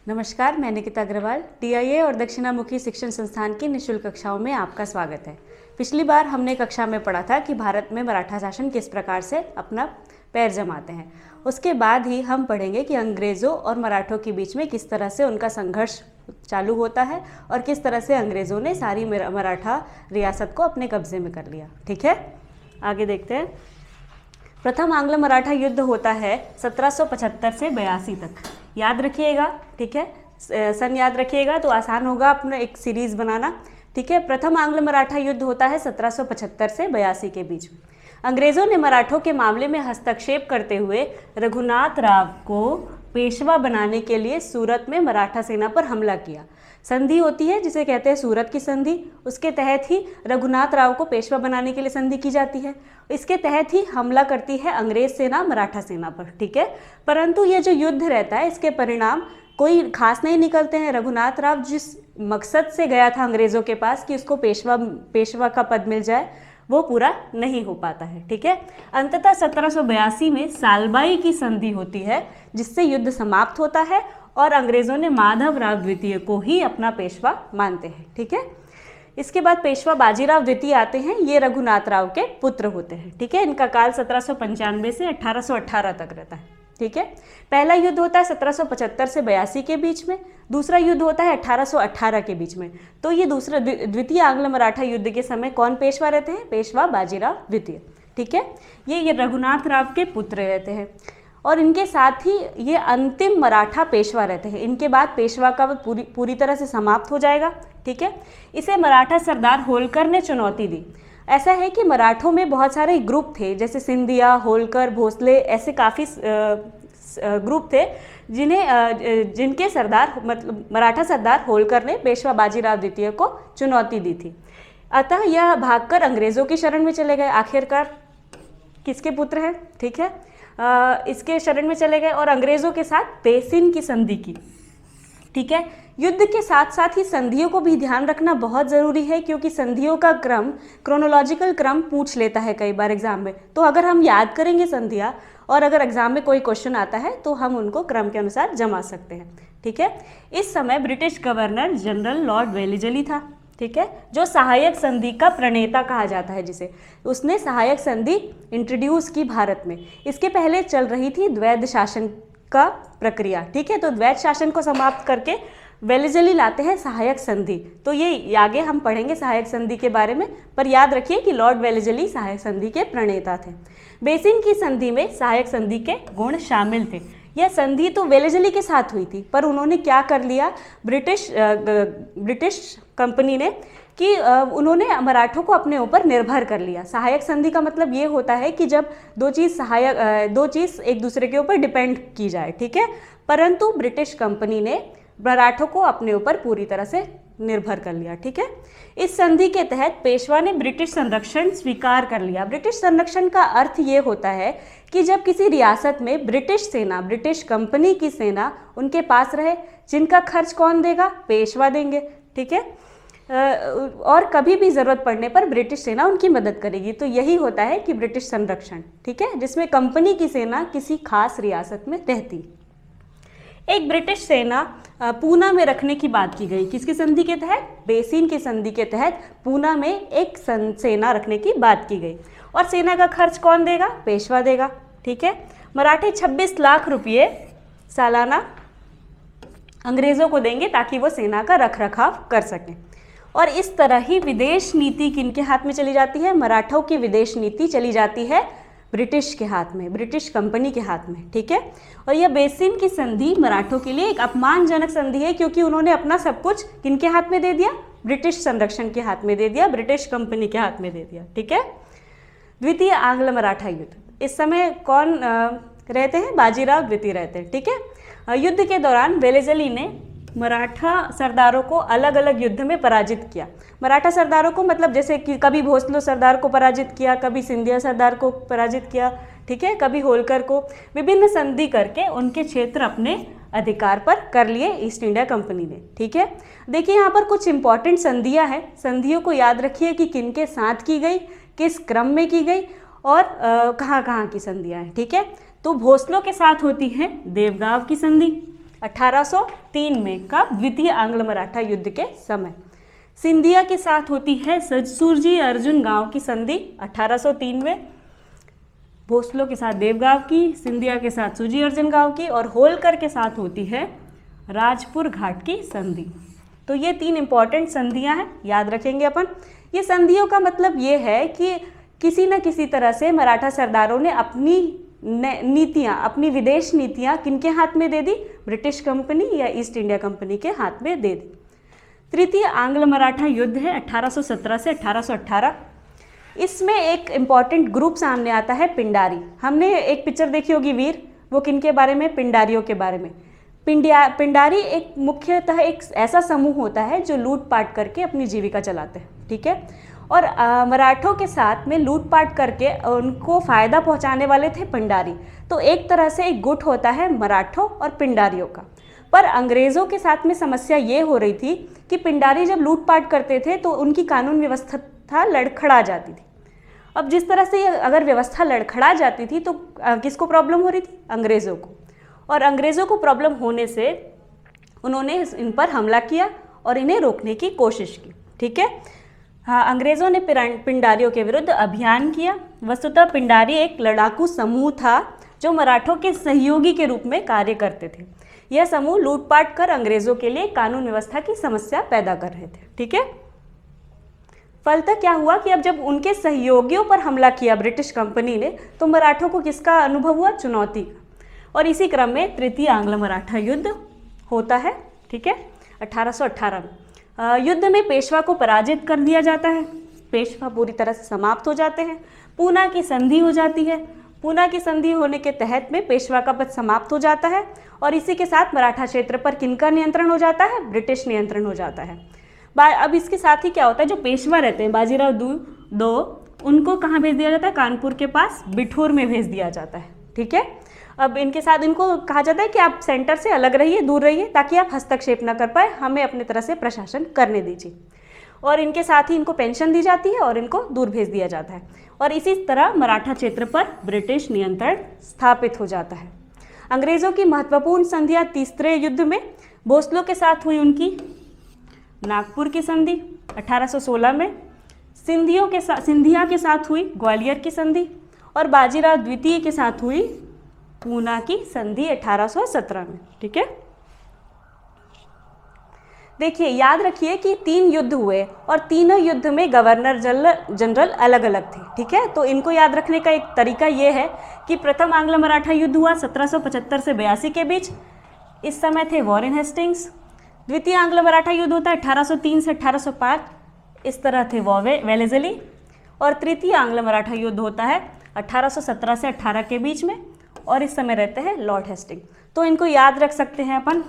नमस्कार, मैं निकिता अग्रवाल टीआईए और दक्षिणामुखी शिक्षण संस्थान की निःशुल्क कक्षाओं में आपका स्वागत है। पिछली बार हमने कक्षा में पढ़ा था कि भारत में मराठा शासन किस प्रकार से अपना पैर जमाते हैं। उसके बाद ही हम पढ़ेंगे कि अंग्रेज़ों और मराठों के बीच में किस तरह से उनका संघर्ष चालू होता है और किस तरह से अंग्रेज़ों ने सारी मराठा रियासत को अपने कब्जे में कर लिया। ठीक है, आगे देखते हैं। प्रथम आंग्ल मराठा युद्ध होता है 1775 से 82 तक। याद रखिएगा, ठीक है, सन याद रखिएगा तो आसान होगा अपना एक सीरीज बनाना। ठीक है, प्रथम आंग्ल मराठा युद्ध होता है 1775 से 82 के बीच में। अंग्रेज़ों ने मराठों के मामले में हस्तक्षेप करते हुए रघुनाथ राव को पेशवा बनाने के लिए सूरत में मराठा सेना पर हमला किया। संधि होती है जिसे कहते हैं सूरत की संधि, उसके तहत ही रघुनाथ राव को पेशवा बनाने के लिए संधि की जाती है। इसके तहत ही हमला करती है अंग्रेज सेना मराठा सेना पर। ठीक है, परंतु ये जो युद्ध रहता है इसके परिणाम कोई खास नहीं निकलते हैं। रघुनाथ राव जिस मकसद से गया था अंग्रेज़ों के पास कि उसको पेशवा का पद मिल जाए, वो पूरा नहीं हो पाता है। ठीक है, अंततः 1782 में सालबाई की संधि होती है जिससे युद्ध समाप्त होता है और अंग्रेज़ों ने माधव राव द्वितीय को ही अपना पेशवा मानते हैं। ठीक है, इसके बाद पेशवा बाजीराव द्वितीय आते हैं। ये रघुनाथ राव के पुत्र होते हैं। ठीक है, इनका काल 1795 से 1818 तक रहता है। ठीक है, पहला युद्ध होता है 1775 से 82 के बीच में, दूसरा युद्ध होता है 1818 के बीच में। तो ये दूसरा द्वितीय आंग्ल मराठा युद्ध के समय कौन पेशवा रहते हैं? पेशवा बाजीराव द्वितीय। ठीक है, ये रघुनाथ राव के पुत्र रहते हैं और इनके साथ ही ये अंतिम मराठा पेशवा रहते हैं। इनके बाद पेशवा का पूरी तरह से समाप्त हो जाएगा। ठीक है, इसे मराठा सरदार होलकर ने चुनौती दी। ऐसा है कि मराठों में बहुत सारे ग्रुप थे, जैसे सिंधिया, होलकर, भोसले, ऐसे काफ़ी ग्रुप थे जिनके सरदार मतलब मराठा सरदार होलकर ने पेशवा बाजीराव द्वितीय को चुनौती दी थी। अतः यह भागकर अंग्रेज़ों की शरण में चले गए। आखिरकार किसके पुत्र हैं? ठीक है, इसके शरण में चले गए और अंग्रेज़ों के साथ बेसिन की संधि की। ठीक है, युद्ध के साथ साथ ही संधियों को भी ध्यान रखना बहुत ज़रूरी है, क्योंकि संधियों का क्रम क्रोनोलॉजिकल क्रम पूछ लेता है कई बार एग्जाम में। तो अगर हम याद करेंगे संधियाँ और अगर एग्जाम में कोई क्वेश्चन आता है तो हम उनको क्रम के अनुसार जमा सकते हैं। ठीक है, इस समय ब्रिटिश गवर्नर जनरल लॉर्ड वेलिजली था। ठीक है, जो सहायक संधि का प्रणेता कहा जाता है, जिसे उसने सहायक संधि इंट्रोड्यूस की भारत में। इसके पहले चल रही थी द्वैध शासन का प्रक्रिया। ठीक है, तो द्वैध शासन को समाप्त करके वेलिजली लाते हैं सहायक संधि। तो ये आगे हम पढ़ेंगे सहायक संधि के बारे में, पर याद रखिए कि लॉर्ड वेलिजली सहायक संधि के प्रणेता थे। बेसिन की संधि में सहायक संधि के गुण शामिल थे। यह संधि तो वेलिजली के साथ हुई थी, पर उन्होंने क्या कर लिया ब्रिटिश कंपनी ने कि उन्होंने मराठों को अपने ऊपर निर्भर कर लिया। सहायक संधि का मतलब ये होता है कि जब दो चीज़ एक दूसरे के ऊपर डिपेंड की जाए। ठीक है, परंतु ब्रिटिश कंपनी ने मराठों को अपने ऊपर पूरी तरह से निर्भर कर लिया। ठीक है, इस संधि के तहत पेशवा ने ब्रिटिश संरक्षण स्वीकार कर लिया। ब्रिटिश संरक्षण का अर्थ ये होता है कि जब किसी रियासत में ब्रिटिश सेना, ब्रिटिश कंपनी की सेना उनके पास रहे, जिनका खर्च कौन देगा? पेशवा देंगे। ठीक है, और कभी भी ज़रूरत पड़ने पर ब्रिटिश सेना उनकी मदद करेगी। तो यही होता है कि ब्रिटिश संरक्षण। ठीक है, जिसमें कंपनी की सेना किसी खास रियासत में रहती। एक ब्रिटिश सेना पूना में रखने की बात की गई। किसकी संधि के तहत? बेसिन की संधि के तहत पूना में एक सेना रखने की बात की गई। और सेना का खर्च कौन देगा? पेशवा देगा। ठीक है, मराठे 26 लाख रुपये सालाना अंग्रेज़ों को देंगे ताकि वो सेना का रख रखाव कर सकें। और इस तरह ही विदेश नीति किनके हाथ में चली जाती है? मराठों की विदेश नीति चली जाती है ब्रिटिश के हाथ में, ब्रिटिश कंपनी के हाथ में। ठीक है, और यह बेसिन की संधि मराठों के लिए एक अपमानजनक संधि है, क्योंकि उन्होंने अपना सब कुछ किनके हाथ में दे दिया? ब्रिटिश संरक्षण के हाथ में दे दिया, ब्रिटिश कंपनी के हाथ में दे दिया। ठीक है, द्वितीय आंग्ल मराठा युद्ध। इस समय कौन रहते हैं? बाजीराव द्वितीय रहते हैं। ठीक है, युद्ध के दौरान वेलिजली ने मराठा सरदारों को अलग अलग युद्ध में पराजित किया। मराठा सरदारों को मतलब जैसे कि कभी भोसले सरदार को पराजित किया, कभी सिंधिया सरदार को पराजित किया। ठीक है, कभी होलकर को। विभिन्न संधि करके उनके क्षेत्र अपने अधिकार पर कर लिए ईस्ट इंडिया कंपनी ने। ठीक है, देखिए यहाँ पर कुछ इंपॉर्टेंट संधियाँ हैं। संधियों को याद रखिए कि किनके साथ की गई, किस क्रम में की गई और कहाँ कहाँ की संधियाँ हैं। ठीक है, तो भोसलों के साथ होती है देवगांव की संधि, 1803 में। कब? द्वितीय आंग्ल मराठा युद्ध के समय। सिंधिया के साथ होती है सुरजी अर्जुन गांव की संधि 1803 में, भोसले के साथ देवगांव की, सिंधिया के साथ सूजी अर्जुन गांव की, और होलकर के साथ होती है राजपुर घाट की संधि। तो ये 3 इंपॉर्टेंट संधियां हैं, याद रखेंगे अपन। ये संधियों का मतलब ये है कि किसी न किसी तरह से मराठा सरदारों ने अपनी नीतियाँ, अपनी विदेश नीतियाँ किनके हाथ में दे दी? ब्रिटिश कंपनी या ईस्ट इंडिया कंपनी के हाथ में दे दी। तृतीय आंग्ल मराठा युद्ध है 1817 से 1818। इसमें एक इम्पॉर्टेंट ग्रुप सामने आता है, पिंडारी। हमने एक पिक्चर देखी होगी वीर, वो किनके बारे में? पिंडारियों के बारे में। पिंडारी एक मुख्यतः एक ऐसा समूह होता है जो लूटपाट करके अपनी जीविका चलाते हैं, ठीक है। और मराठों के साथ में लूटपाट करके उनको फ़ायदा पहुंचाने वाले थे पिंडारी। तो एक तरह से एक गुट होता है मराठों और पिंडारियों का। पर अंग्रेज़ों के साथ में समस्या ये हो रही थी कि पिंडारी जब लूटपाट करते थे तो उनकी कानून व्यवस्था लड़खड़ा जाती थी। अब जिस तरह से अगर व्यवस्था लड़खड़ा जाती थी तो किसको प्रॉब्लम हो रही थी? अंग्रेज़ों को। और अंग्रेज़ों को प्रॉब्लम होने से उन्होंने इन पर हमला किया और इन्हें रोकने की कोशिश की, ठीक है। हाँ, अंग्रेज़ों ने पिंडारियों के विरुद्ध अभियान किया। वस्तुतः पिंडारी एक लड़ाकू समूह था जो मराठों के सहयोगी के रूप में कार्य करते थे। यह समूह लूटपाट कर अंग्रेज़ों के लिए कानून व्यवस्था की समस्या पैदा कर रहे थे, ठीक है। फलतः क्या हुआ कि अब जब उनके सहयोगियों पर हमला किया ब्रिटिश कंपनी ने, तो मराठों को किसका अनुभव हुआ? चुनौती का। और इसी क्रम में तृतीय आंग्ल मराठा युद्ध होता है, ठीक है, 1818 में। युद्ध में पेशवा को पराजित कर दिया जाता है, पेशवा पूरी तरह से समाप्त हो जाते हैं। पूना की संधि हो जाती है। पूना की संधि होने के तहत में पेशवा का पद समाप्त हो जाता है और इसी के साथ मराठा क्षेत्र पर किनका नियंत्रण हो जाता है? ब्रिटिश नियंत्रण हो जाता है। अब इसके साथ ही क्या होता है, जो पेशवा रहते हैं बाजीराव दो, उनको कहाँ भेज दिया जाता है? कानपुर के पास बिठूर में भेज दिया जाता है, ठीक है। अब इनके साथ इनको कहा जाता है कि आप सेंटर से अलग रहिए, दूर रहिए, ताकि आप हस्तक्षेप न कर पाए, हमें अपनी तरह से प्रशासन करने दीजिए। और इनके साथ ही इनको पेंशन दी जाती है और इनको दूर भेज दिया जाता है। और इसी तरह मराठा क्षेत्र पर ब्रिटिश नियंत्रण स्थापित हो जाता है। अंग्रेज़ों की महत्वपूर्ण संधियाँ तीसरे युद्ध में भोसलों के साथ हुई उनकी नागपुर की संधि 1816 में, सिंधिया के साथ हुई ग्वालियर की संधि और बाजीराव द्वितीय के साथ हुई पूना की संधि 1817 में, ठीक है। देखिए, याद रखिए कि 3 युद्ध हुए और तीनों युद्ध में गवर्नर जनरल अलग अलग थे, ठीक है। तो इनको याद रखने का एक तरीका ये है कि प्रथम आंग्ल मराठा युद्ध हुआ 1775 से 82 के बीच, इस समय थे वॉरेन हेस्टिंग्स। द्वितीय आंग्ल मराठा युद्ध होता है 1803 से 1805, इस तरह थे वेलेज़ली। और तृतीय आंग्ल मराठा युद्ध होता है 1817 से 18 के बीच में और इस समय रहते हैं लॉर्ड हेस्टिंग। तो इनको याद रख सकते हैं अपन,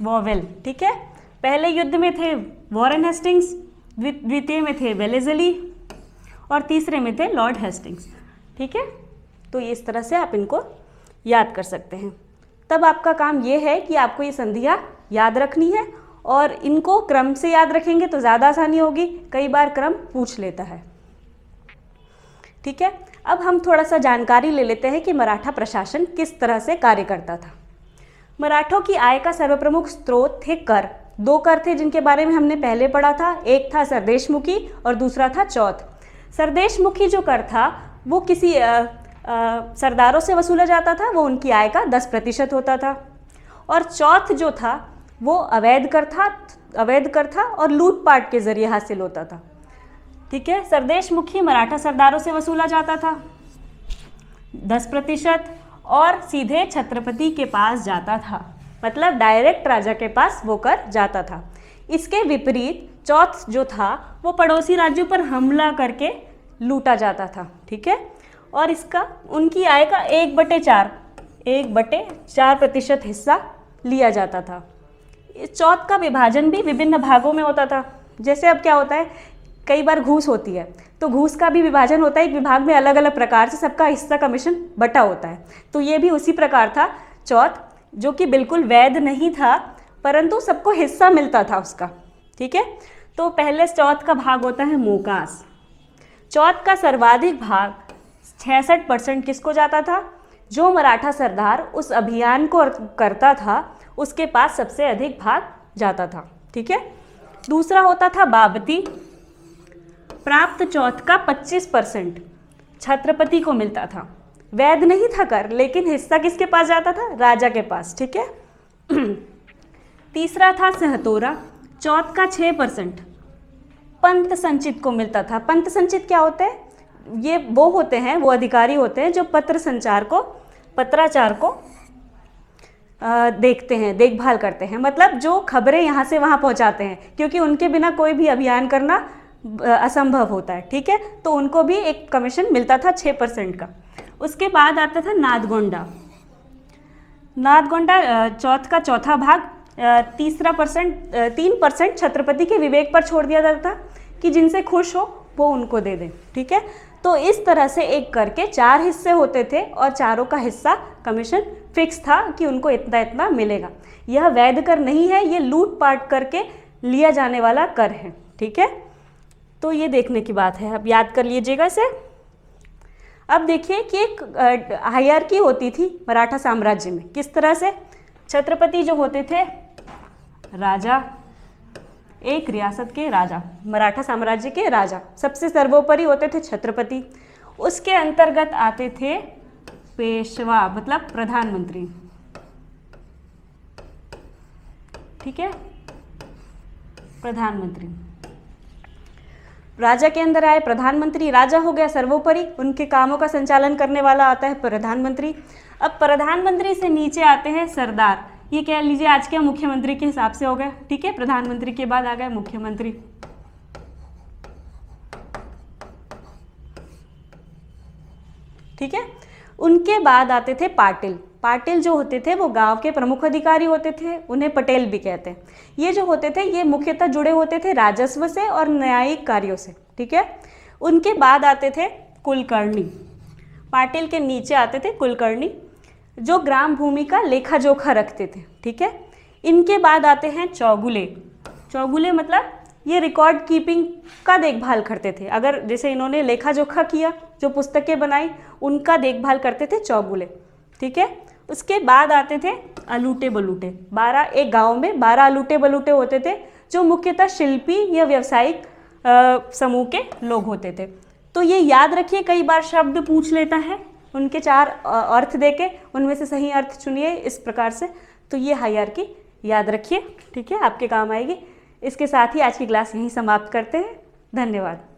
वॉवेल, ठीक है। पहले युद्ध में थे वॉरेन हेस्टिंग्स, द्वितीय में थे वेलेज़ली और तीसरे में थे लॉर्ड हेस्टिंग्स, ठीक है। तो इस तरह से आप इनको याद कर सकते हैं। तब आपका काम ये है कि आपको ये संधियाँ याद रखनी है और इनको क्रम से याद रखेंगे तो ज़्यादा आसानी होगी, कई बार क्रम पूछ लेता है, ठीक है। अब हम थोड़ा सा जानकारी ले लेते हैं कि मराठा प्रशासन किस तरह से कार्य करता था। मराठों की आय का सर्वप्रमुख स्रोत थे कर। 2 कर थे जिनके बारे में हमने पहले पढ़ा था, एक था सरदेशमुखी और दूसरा था चौथ। सरदेशमुखी जो कर था वो किसी सरदारों से वसूला जाता था, वो उनकी आय का 10% होता था। और चौथ जो था वो अवैध कर था और लूटपाट के जरिए हासिल होता था, ठीक है। सरदेशमुखी मराठा सरदारों से वसूला जाता था 10% और सीधे छत्रपति के पास जाता था, मतलब डायरेक्ट राजा के पास वो कर जाता था। इसके विपरीत चौथ जो था वो पड़ोसी राज्यों पर हमला करके लूटा जाता था, ठीक है। और इसका उनकी आय का 1/4% हिस्सा लिया जाता था। इस चौथ का विभाजन भी विभिन्न भागों में होता था। जैसे अब क्या होता है, कई बार घूस होती है तो घूस का भी विभाजन होता है, एक विभाग में अलग अलग प्रकार से सबका हिस्सा कमीशन बटा होता है। तो ये भी उसी प्रकार था चौथ, जो कि बिल्कुल वैध नहीं था परंतु सबको हिस्सा मिलता था उसका, ठीक है। तो पहले चौथ का भाग होता है मोकास। चौथ का सर्वाधिक भाग 66% किसको जाता था? जो मराठा सरदार उस अभियान को करता था उसके पास सबसे अधिक भाग जाता था। ठीक है। दूसरा होता था बाबती। प्राप्त चौथ का 25% छत्रपति को मिलता था। वैध नहीं था कर, लेकिन हिस्सा किसके पास जाता था? राजा के पास। ठीक है। तीसरा था सहतोरा। चौथ का 6% पंत संचित को मिलता था। पंत संचित क्या होते हैं? ये वो होते हैं, वो अधिकारी होते हैं जो पत्राचार को देखते हैं, देखभाल करते हैं, मतलब जो खबरें यहाँ से वहाँ पहुँचाते हैं, क्योंकि उनके बिना कोई भी अभियान करना असंभव होता है। ठीक है। तो उनको भी एक कमीशन मिलता था 6% का। उसके बाद आता था नादगोंडा। नादगोंडा चौथ का चौथा भाग 3% छत्रपति के विवेक पर छोड़ दिया जाता था कि जिनसे खुश हो वो उनको दे दें। ठीक है। तो इस तरह से एक करके 4 हिस्से होते थे और चारों का हिस्सा कमीशन फिक्स था कि उनको इतना इतना मिलेगा। यह वैध कर नहीं है, ये लूट पाट करके लिया जाने वाला कर है। ठीक है। तो ये देखने की बात है, अब याद कर लीजिएगा इसे। अब देखिए कि एक हायरार्की होती थी मराठा साम्राज्य में। किस तरह से? छत्रपति जो होते थे राजा, एक रियासत के राजा, मराठा साम्राज्य के राजा, सबसे सर्वोपरि होते थे छत्रपति। उसके अंतर्गत आते थे पेशवा, मतलब प्रधानमंत्री। ठीक है। प्रधानमंत्री, राजा के अंदर आए प्रधानमंत्री। राजा हो गया सर्वोपरि, उनके कामों का संचालन करने वाला आता है प्रधानमंत्री। अब प्रधानमंत्री से नीचे आते हैं सरदार। ये कह लीजिए आज के मुख्यमंत्री के हिसाब से हो गए। ठीक है। प्रधानमंत्री के बाद आ गए मुख्यमंत्री। ठीक है। उनके बाद आते थे पाटिल। पाटिल जो होते थे वो गांव के प्रमुख अधिकारी होते थे, उन्हें पटेल भी कहते हैं। ये जो होते थे ये मुख्यतः जुड़े होते थे राजस्व से और न्यायिक कार्यों से। ठीक है। उनके बाद आते थे कुलकर्णी। पाटिल के नीचे आते थे कुलकर्णी, जो ग्राम भूमि का लेखा जोखा रखते थे। ठीक है। इनके बाद आते हैं चौगुले। चौगुले मतलब ये रिकॉर्ड कीपिंग का देखभाल करते थे। अगर जैसे इन्होंने लेखा जोखा किया, जो पुस्तकें बनाई, उनका देखभाल करते थे चौगुले। ठीक है। उसके बाद आते थे अलूटे बलूटे। 12 एक गांव में 12 अलूटे बलूटे होते थे, जो मुख्यतः शिल्पी या व्यावसायिक समूह के लोग होते थे। तो ये याद रखिए, कई बार शब्द पूछ लेता है, उनके 4 अर्थ देके उनमें से सही अर्थ चुनिए इस प्रकार से। तो ये हायरार्की याद रखिए। ठीक है, आपके काम आएगी। इसके साथ ही आज की क्लास यहीं समाप्त करते हैं। धन्यवाद।